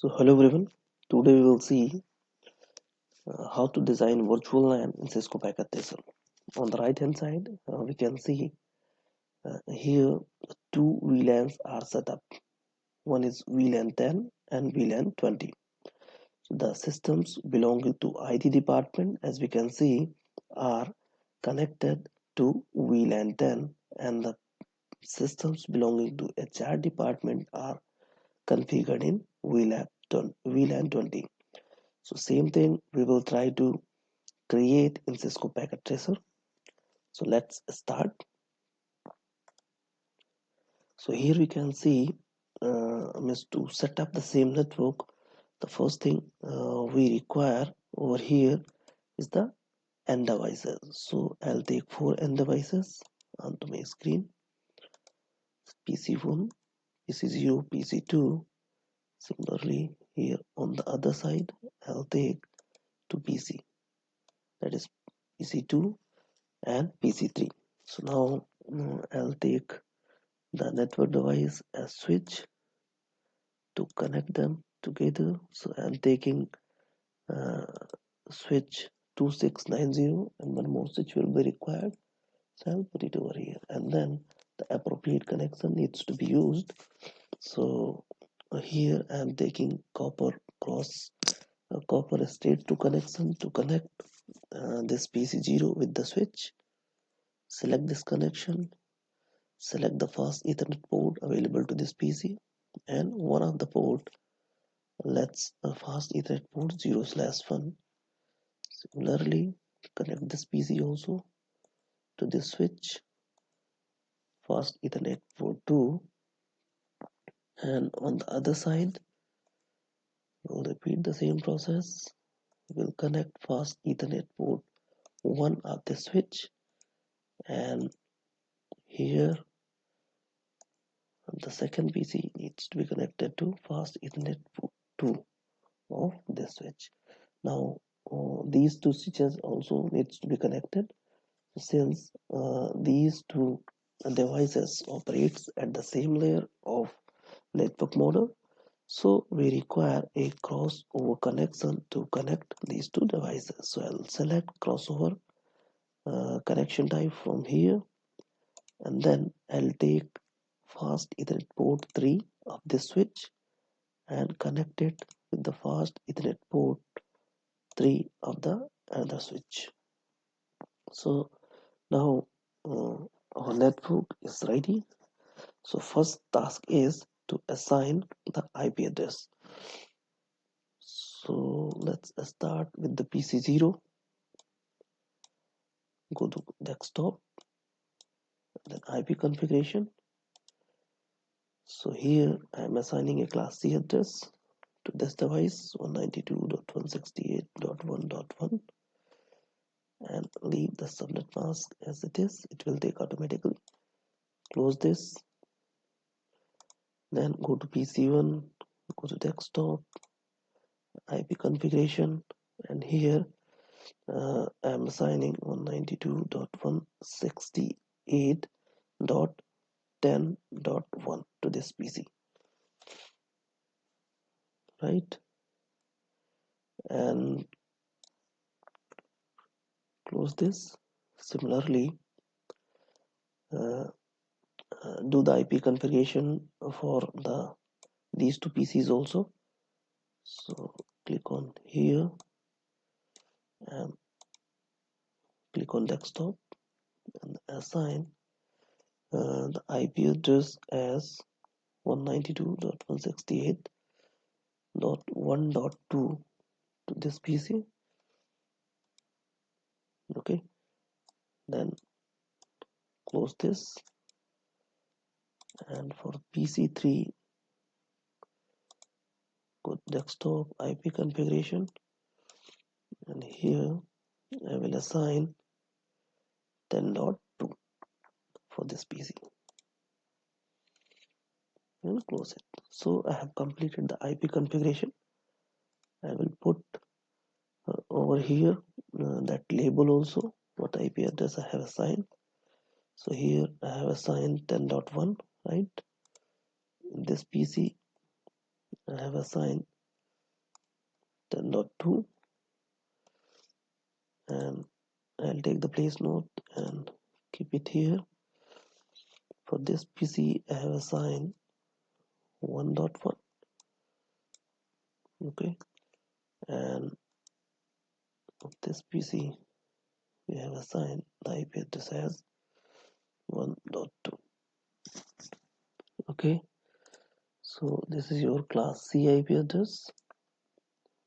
So hello everyone, today we will see how to design virtual LAN in Cisco Packet Tracer. On the right hand side we can see here two VLANs are set up. One is VLAN 10 and VLAN 20. So the systems belonging to IT department, as we can see, are connected to VLAN 10, and the systems belonging to HR department are configured in VLAN 20. So same thing we will try to create in Cisco Packet Tracer. So let's start. So here we can see to set up the same network, the first thing we require over here is the end devices. So I'll take 4 end devices onto my screen: PC1, PC0, PC2. Similarly, here on the other side, I'll take 2 PC, that is PC2 and PC3. So now I'll take the network device as switch to connect them together. So I'm taking uh, switch 2690, and one more switch will be required. So I'll put it over here, and then the appropriate connection needs to be used. So here I'm taking copper straight to connection to connect this PC0 with the switch. Select this connection, select the fast Ethernet port available to this PC, and one of the port, let's fast Ethernet port 0/1. Similarly, connect this PC also to this switch, fast Ethernet port 2, and on the other side we'll repeat the same process. We'll connect fast Ethernet port 1 of the switch, and here the second PC needs to be connected to fast Ethernet port 2 of this switch. Now these two switches also needs to be connected, since these two devices operates at the same layer of network model. So we require a crossover connection to connect these two devices. So I'll select crossover connection type from here, and then I'll take fast Ethernet port 3 of this switch and connect it with the fast Ethernet port 3 of the other switch. So now our network is ready. So first task is to assign the IP address. So let's start with the PC0. Go to desktop, then IP configuration. So here I am assigning a class C address to this device, 192.168.1.1, and leave the subnet mask as it is. It will take automatically. Close this, then go to PC1, go to desktop, IP configuration, and here I am assigning 192.168.10.1 to this PC, right? And close this. Similarly, do the IP configuration for these two PCs also. So click on here and click on desktop and assign the IP address as 192.168.1.2 to this PC. Okay, then close this, and for PC3, go to desktop, IP configuration, and here I will assign 10.2 for this PC and close it. So I have completed the IP configuration. I will put over here that label also, what IP address I have assigned. So here I have assigned 10.1, right? In this PC I have assigned 10.2, and I'll take the place node and keep it here. For this PC I have assigned 1.1. Okay, and of this PC we have assigned the IP address as 1.2. Okay, so this is your class C IP address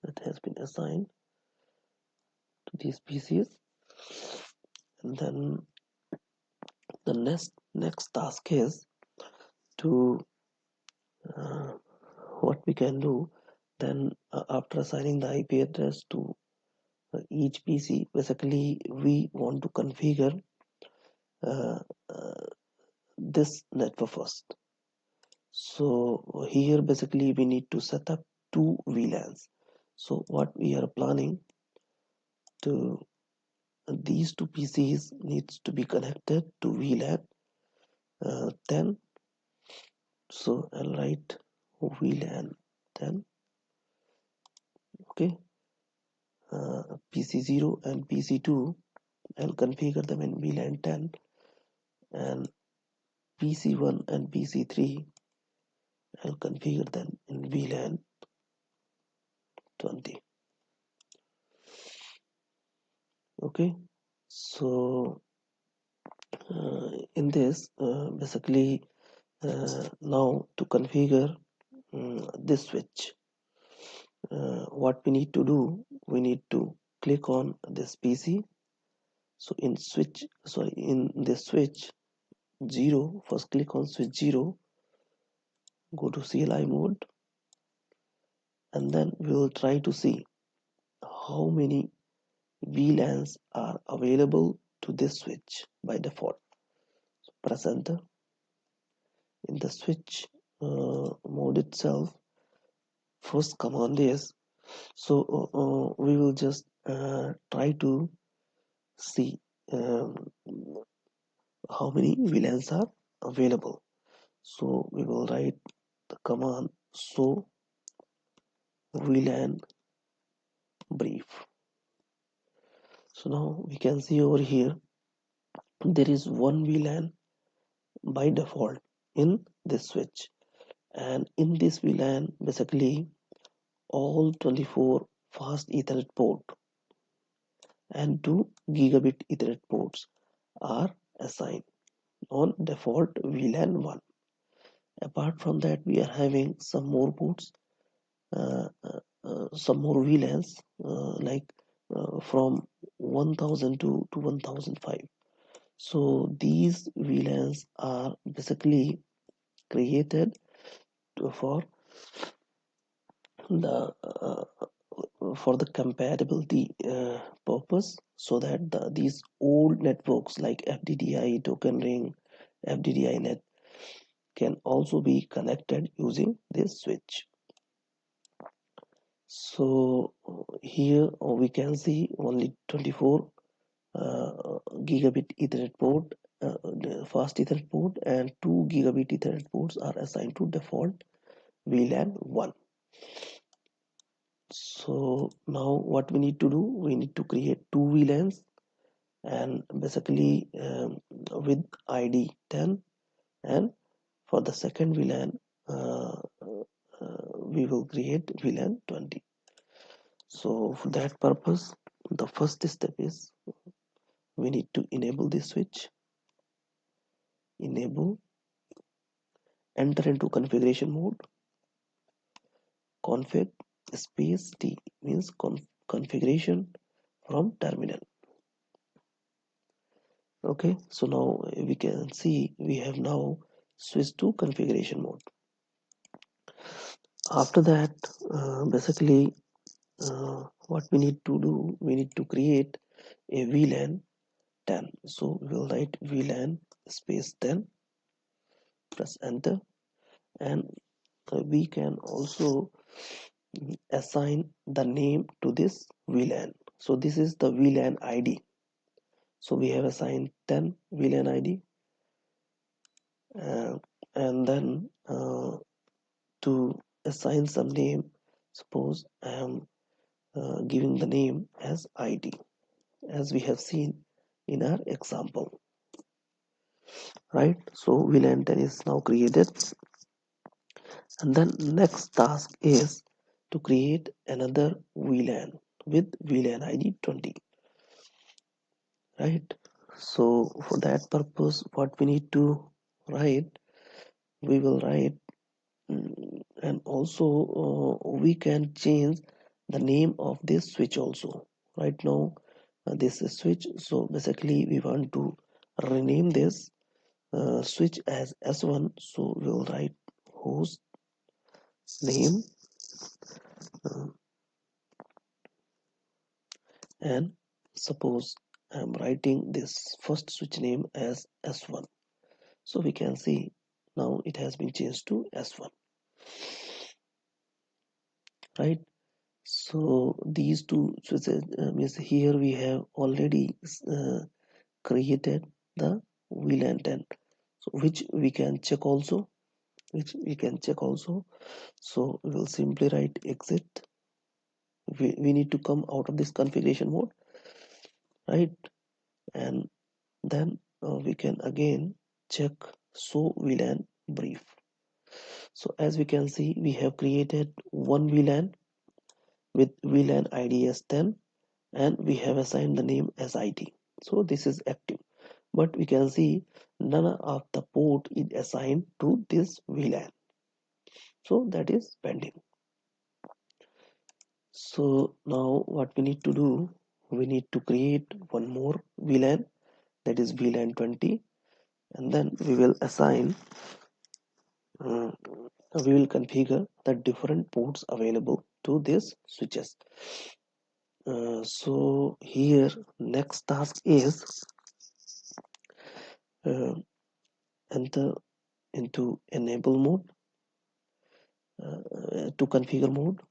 that has been assigned to these PCs. And then the next task is to what we can do. Then after assigning the IP address to each PC, basically we want to configure uh, uh, this network first. So here basically we need to set up two VLANs. So what we are planning to, these two PCs needs to be connected to VLAN 10. So I'll write VLAN 10. Okay, PC0 and PC2, I'll configure them in VLAN 10, and PC1 and PC3, I'll configure them in VLAN 20. Okay, so in this basically now to configure this switch, what we need to do, we need to click on this PC. So in this switch 0, first click on switch 0, go to CLI mode, and then we will try to see how many VLANs are available to this switch by default. So press enter. In the switch mode itself, first command is, so we will just try to see um, how many VLANs are available. So we will write the command show VLAN brief. So now we can see over here there is one VLAN by default in this switch, and in this VLAN basically all 24 fast Ethernet port and 2 gigabit Ethernet ports are assigned on default VLAN 1. Apart from that, we are having some more ports, some more VLANs like from 1002 to 1005. So these VLANs are basically created for the compatibility purpose, so that these old networks like FDDI, token ring, FDDI net can also be connected using this switch. So here we can see only 24 gigabit Ethernet port, fast Ethernet port, and 2 gigabit Ethernet ports are assigned to default VLAN 1. So now what we need to do, we need to create two VLANs, and basically with ID 10, and for the second VLAN we will create VLAN 20. So for that purpose, the first step is we need to enable this switch, enable, enter into configuration mode, config space T means configuration from terminal. Okay, so now we can see we have now switched to configuration mode. After that, basically what we need to do, we need to create a VLAN 10. So we'll write VLAN space 10, press enter, and we can also assign the name to this VLAN. So this is the VLAN ID. So we have assigned 10 VLAN ID, and then to assign some name, suppose I am giving the name as ID, as we have seen in our example, right? So VLAN 10 is now created, and then next task is to create another VLAN with VLAN ID 20, right? So for that purpose, what we need to write, we will write, and also we can change the name of this switch also. Right now this is switch, so basically we want to rename this switch as S1, so we'll write host name, uh, and suppose I'm writing this first switch name as S1, so we can see now it has been changed to S1, right? So these two switches means here we have already created the VLAN 10, so which we can check also, so we will simply write exit. We need to come out of this configuration mode, right? And then we can again check show VLAN brief. So as we can see, we have created one VLAN with VLAN ID as 10, and we have assigned the name as ID, so this is active. But we can see none of the port is assigned to this VLAN, so that is pending. So now what we need to do, we need to create one more VLAN, that is VLAN 20, and then we will assign uh, we will configure the different ports available to these switches. So here next task is uh, enter into enable mode, to configure mode,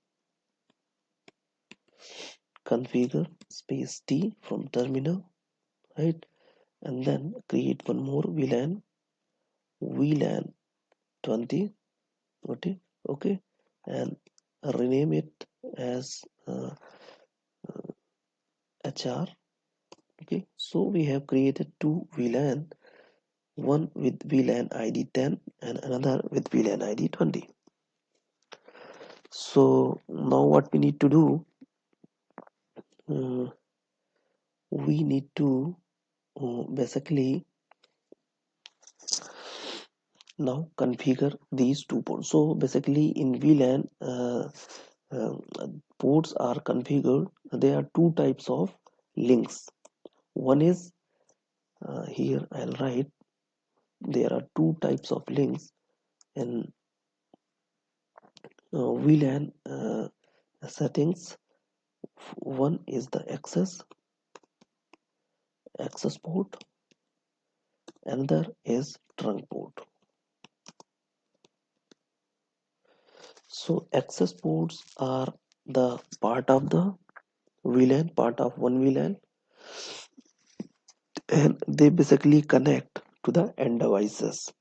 configure space T from terminal, right? And then create one more VLAN 20, okay, and rename it as HR, okay. So we have created two VLAN, one with VLAN ID 10 and another with VLAN ID 20. So now what we need to do, uh, we need to basically now configure these two ports. So basically in VLAN uh, ports are configured. There are two types of links. One is here I'll write, there are two types of links in VLAN settings. One is the access port, another is trunk port. So access ports are the part of the VLAN, part of one VLAN, and they basically connect to the end devices.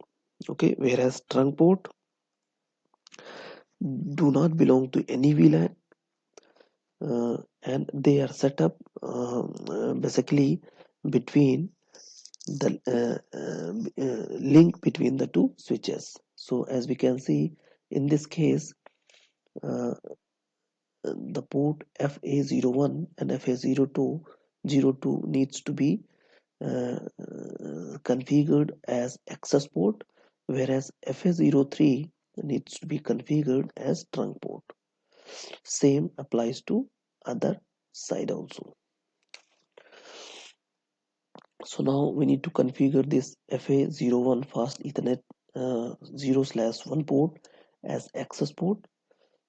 Okay, whereas trunk port do not belong to any VLAN, and they are set up basically between the link between the two switches. So as we can see in this case, uh, the port FA01 and FA02 needs to be configured as access port, whereas FA03 needs to be configured as trunk port. Same applies to other side also. So now we need to configure this FA01 fast Ethernet 0/1 port as access port.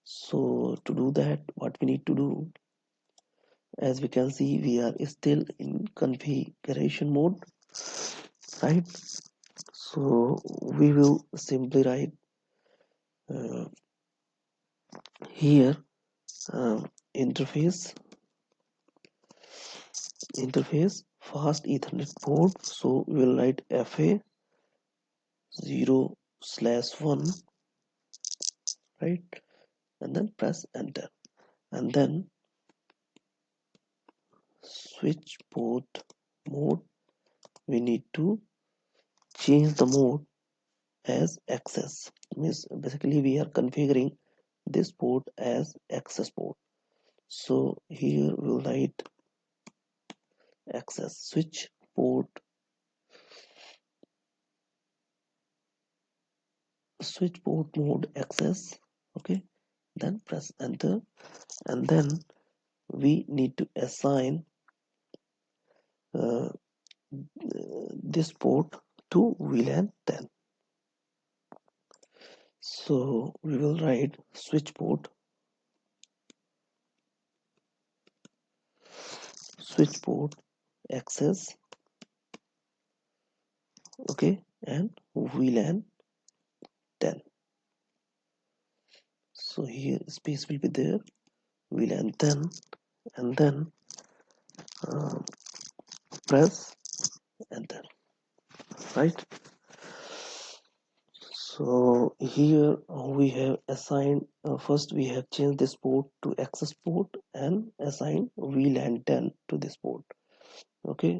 So to do that, what we need to do, as we can see, we are still in configuration mode, right? So we will simply write here interface fast Ethernet port. So we will write FA0/1, right? And then press enter, and then switch port mode, we need to change the mode as access. Means basically we are configuring this port as access port. So here we'll write access switch port mode access. Okay, then press enter, and then we need to assign uh, this port to VLAN 10. So we will write switch port access, okay, and VLAN 10. So here space will be there, VLAN 10, and then uh, press enter, right? So here we have assigned, first we have changed this port to access port and assigned VLAN 10 to this port. Okay,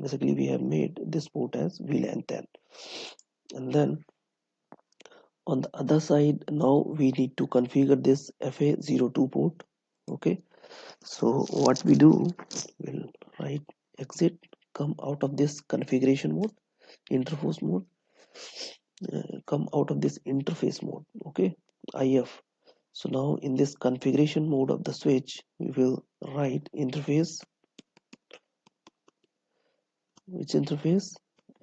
basically we have made this port as VLAN 10, and then on the other side now we need to configure this FA02 port. Okay, so what we do, we'll write exit, come out of this configuration mode, interface mode, come out of this interface mode. Okay, IF. So now in this configuration mode of the switch we will write interface, which interface,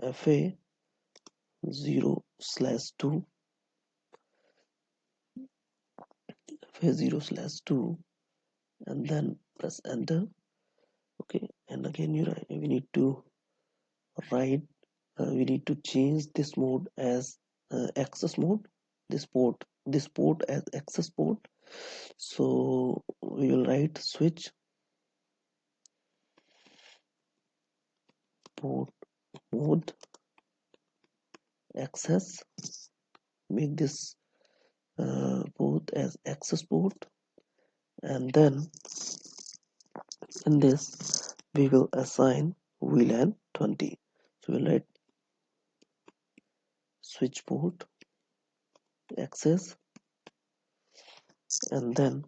FA0/2, FA0/2, and then press enter. Okay, and again we need to write, we need to change this mode as access mode, this port as access port. So we will write switch port mode access, make this port as access port, and then in this we will assign VLAN 20. So we'll write switch port access, and then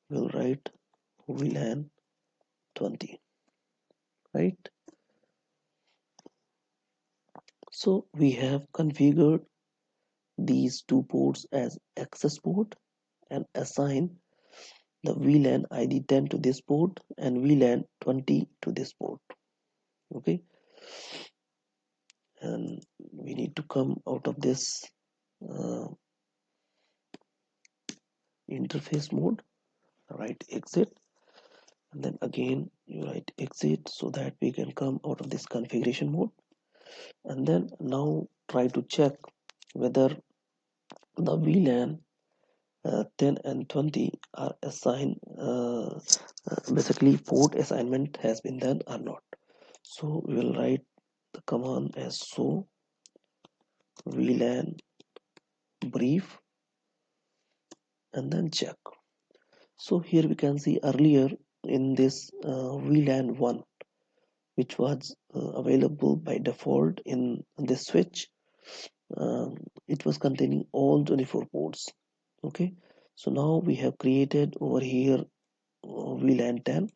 we'll write VLAN 20, right? So we have configured these two ports as access port and assign the VLAN ID 10 to this port and VLAN 20 to this port. Okay, and we need to come out of this uh, interface mode, write exit, and then again you write exit so that we can come out of this configuration mode, and then now try to check whether the VLAN 10 and 20 are assigned, basically port assignment has been done or not. So we will write the command as show VLAN brief and then check. So here we can see earlier in this VLAN 1, which was available by default in this switch, it was containing all 24 ports. Okay, so now we have created over here VLAN 10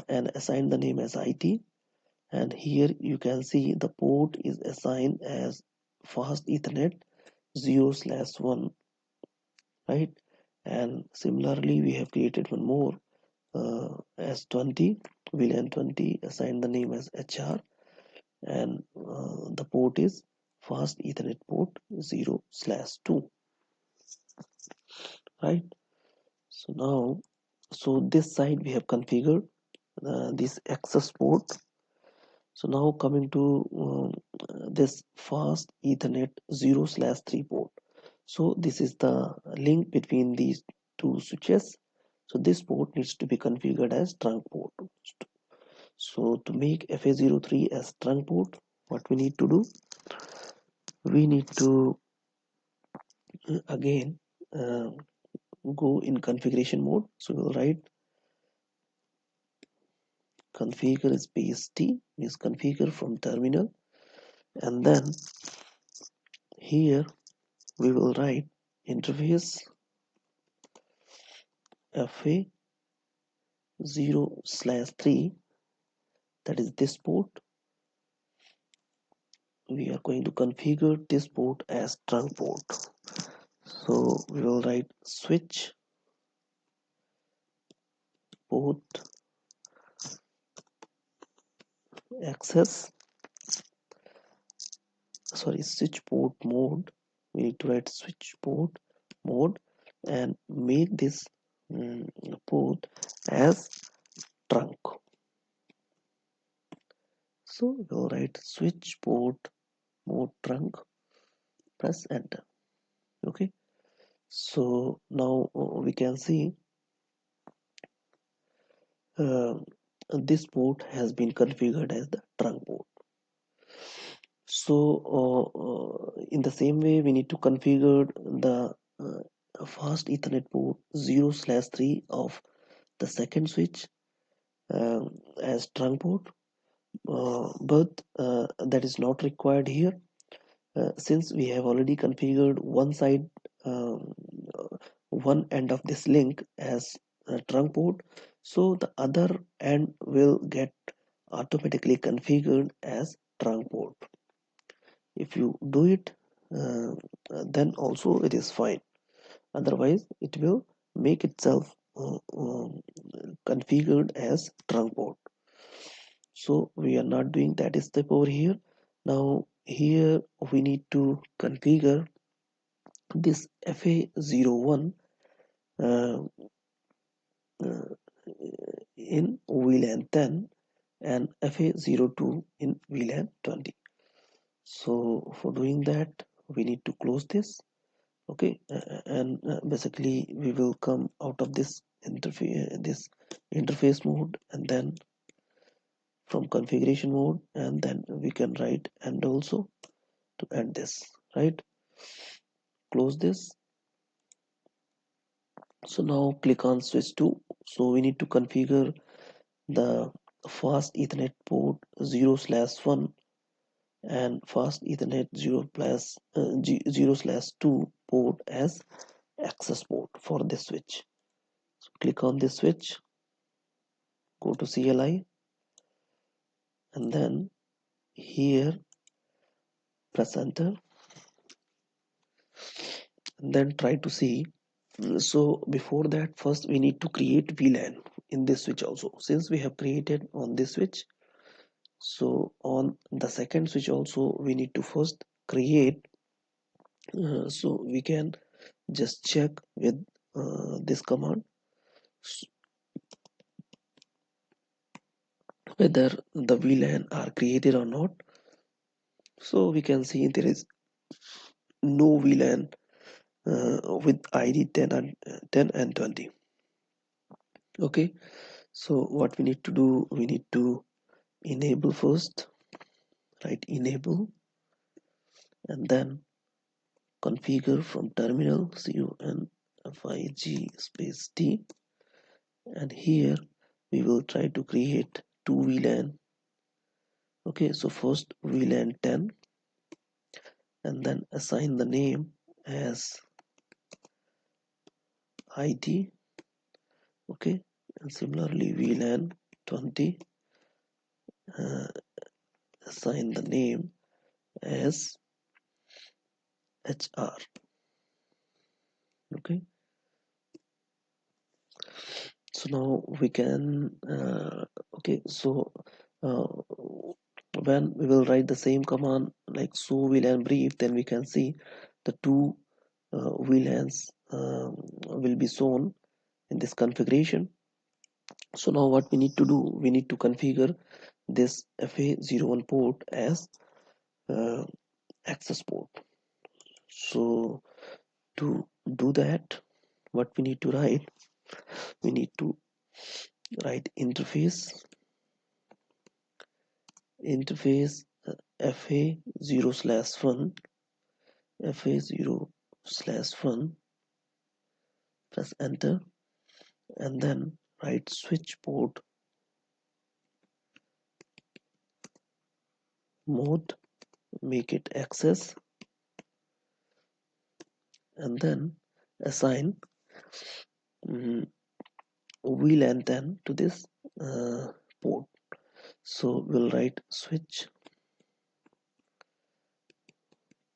and assigned the name as IT, and here you can see the port is assigned as fast Ethernet 0/1, right? And similarly we have created one more as 20, VLAN 20, assigned the name as HR, and the port is fast Ethernet port 0/2, right? So now, so this side we have configured this access port. So now coming to this fast Ethernet 0/3 port. So this is the link between these two switches. So this port needs to be configured as trunk port. So to make FA03 as trunk port, what we need to do? We need to again go in configuration mode. So we'll write configure space T is configure from terminal, and then here we will write interface FA 0/3, that is this port. We are going to configure this port as trunk port. So we will write switch port access, switch port mode. We need to write switch port mode and make this port as trunk. So we'll write switch port mode trunk, press enter. Okay, so now we can see uh, this port has been configured as the trunk port. So in the same way, we need to configure the fast Ethernet port 0/3 of the second switch as trunk port, but that is not required here since we have already configured one side, um, one end of this link as a trunk port, so the other end will get automatically configured as trunk port. If you do it, uh, then also it is fine, otherwise it will make itself configured as trunk port. So we are not doing that step over here. Now here we need to configure this FA01 uh, uh, in VLAN 10 and FA02 in VLAN 20. So for doing that, we need to close this. Okay, and basically we will come out of this interface mode, and then from configuration mode, and then we can write and also to end this, right? Close this. So now click on switch 2. So we need to configure the fast Ethernet port 0/1 and fast Ethernet 0/2 port as access port for this switch. So click on this switch, go to CLI, and then here press enter, and then try to see. So before that, first we need to create VLAN in this switch also, since we have created on this switch. So on the second switch also we need to first create, so we can just check with this command whether the VLAN are created or not. So we can see there is no VLAN with ID 10 and 20. Okay, so what we need to do, we need to enable first, right? Enable, and then configure from terminal CONFIG space T, and here we will try to create two VLAN. Okay, so first VLAN 10, and then assign the name as ID. Okay, and similarly VLAN 20, uh, assign the name as HR. Okay, so now we can okay, so uh, when we will write the same command like so VLAN brief, then we can see the two VLANs will be shown in this configuration. So now what we need to do, we need to configure this FA01 port as uh, access port. So to do that, what we need to write, we need to write interface FA0/1, FA0/1, press enter, and then write switch port mode, make it access, and then assign VLAN 10 to this port. So we'll write switch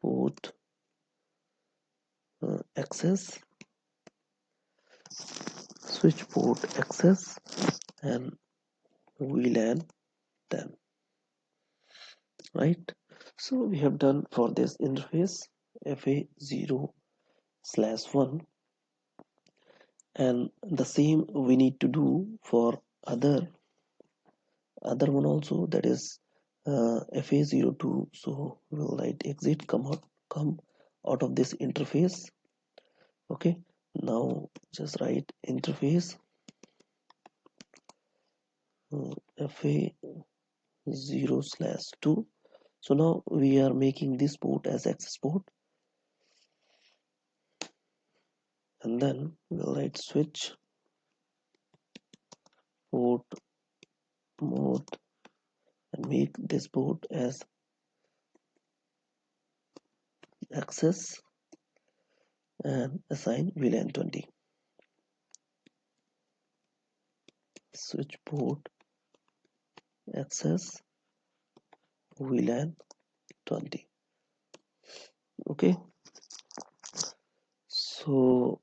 port access, switch port access, and VLAN 10. Right? So we have done for this interface FA0/1, and the same we need to do for other one also, that is FA02. So we'll write exit, come out of this interface. Okay, now just write interface FA0/2. So now we are making this port as access port, and then we'll write switch port mode and make this port as access and assign VLAN 20. Switch port access VLAN 20. Okay, so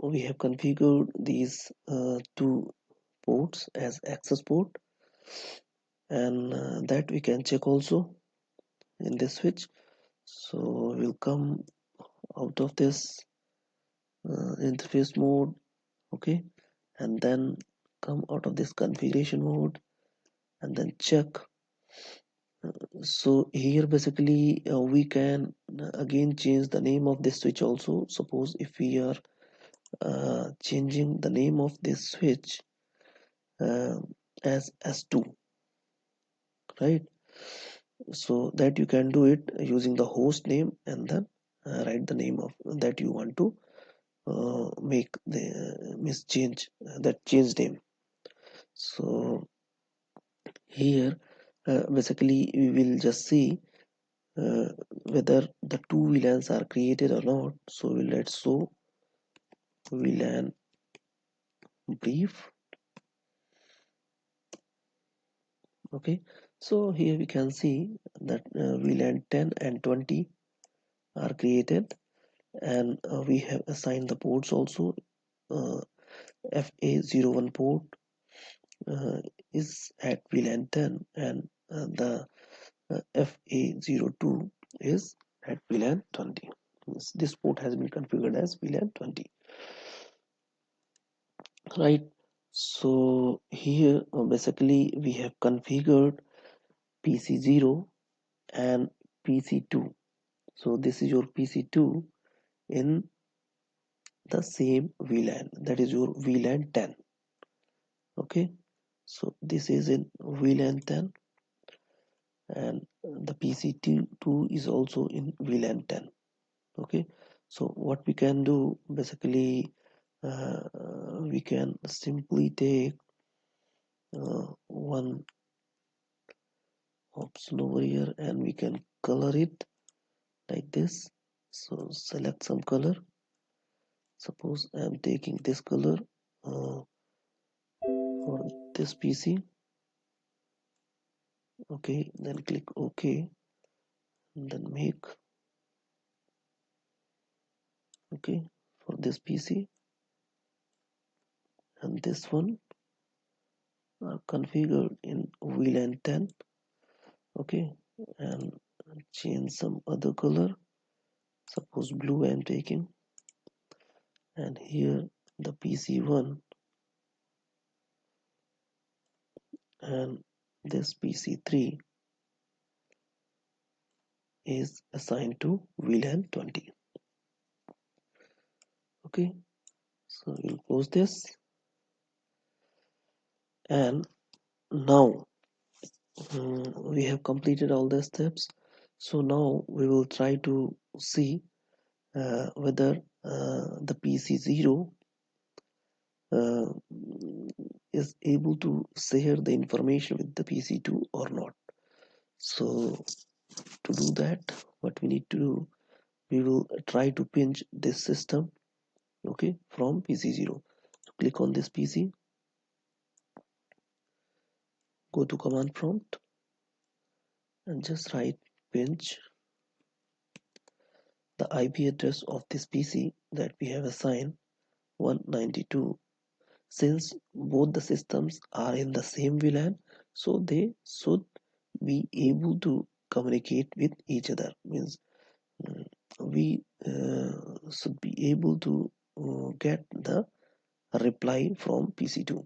we have configured these two ports as access port, and that we can check also in this switch. So we'll come out of this interface mode, okay, and then come out of this configuration mode and then check. So here basically we can again change the name of this switch also. Suppose if we are changing the name of this switch uh, as S2, right? So that you can do it using the host name, and then write the name of that you want to make the change that change name. So here basically we will just see whether the two VLANs are created or not. So we'll let show VLAN brief. Okay, so here we can see that VLAN 10 and 20 are created, and we have assigned the ports also. uh, FA01 port is at VLAN 10, and the FA02 is at VLAN 20. This port has been configured as VLAN 20, right? So here basically we have configured PC0 and PC2. So this is your PC2 in the same VLAN, that is your VLAN 10. Okay, so this is in VLAN 10, and the PC2 is also in VLAN 10. Okay, so what we can do basically, we can simply take one option over here, and we can color it like this. So select some color. Suppose I am taking this color for this PC. Okay, then click OK, and then make. Okay, for this PC, and this one are configured in VLAN 10. Okay, and change some other color. Suppose blue I am taking, and here the PC1 and this PC3 is assigned to VLAN 20. Okay, so we'll close this, and now we have completed all the steps. So now we will try to see whether the PC0 uh, is able to share the information with the PC2 or not. So to do that, what we need to do, we will try to pinch this system, okay, from PC0. So click on this PC, go to command prompt and just write pinch the IP address of this PC that we have assigned 192. Since both the systems are in the same VLAN, so they should be able to communicate with each other. Means we should be able to get the reply from PC2.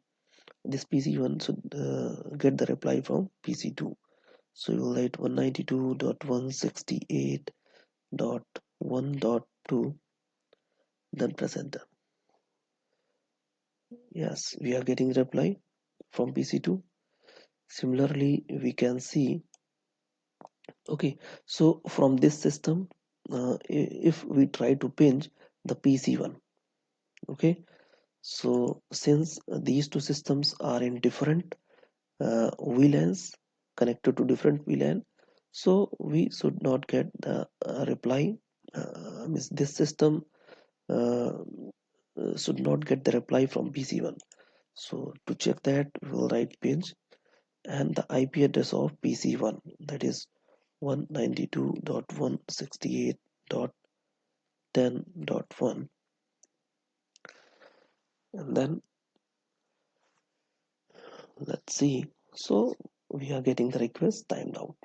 This PC1 should get the reply from PC2. So you will write 192.168.1.2, then press enter. Yes, we are getting reply from PC2. Similarly, we can see, okay, so from this system, if we try to pinch the PC1, okay, so since these two systems are in different VLANs, connected to different VLAN, so we should not get the reply. Means this system uh, should not get the reply from PC1. So to check that, we will write pinch and the IP address of PC1, that is 192.168.10.1, and then let's see. So we are getting the request timed out.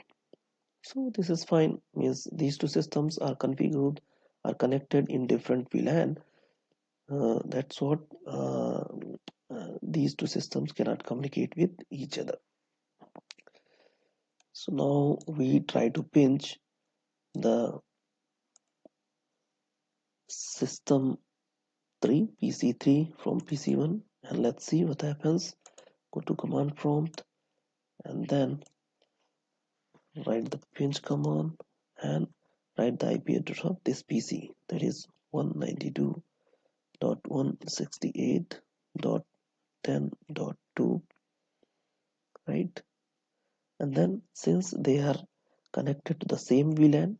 So this is fine. Means these two systems are configured, are connected in different VLAN. That's what these two systems cannot communicate with each other. So now we try to pinch the system 3 PC3 from PC1, and let's see what happens. Go to command prompt and then write the pinch command and write the IP address of this PC, that is 192.168.10.2, right? And then since they are connected to the same VLAN,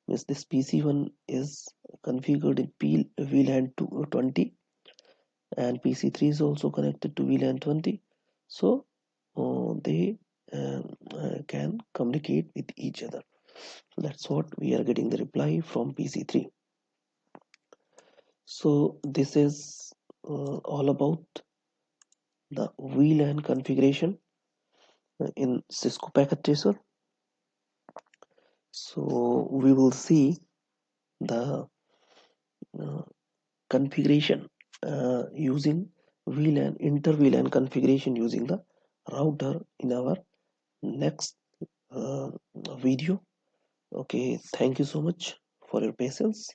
means this PC1 is configured in VLAN 20 and PC3 is also connected to VLAN 20, so they can communicate with each other. So that's what we are getting the reply from PC3. So this is all about the VLAN configuration in Cisco Packet Tracer. So we will see the uh, configuration using VLAN, inter VLAN configuration using the router in our next uh, video. Okay, thank you so much for your patience.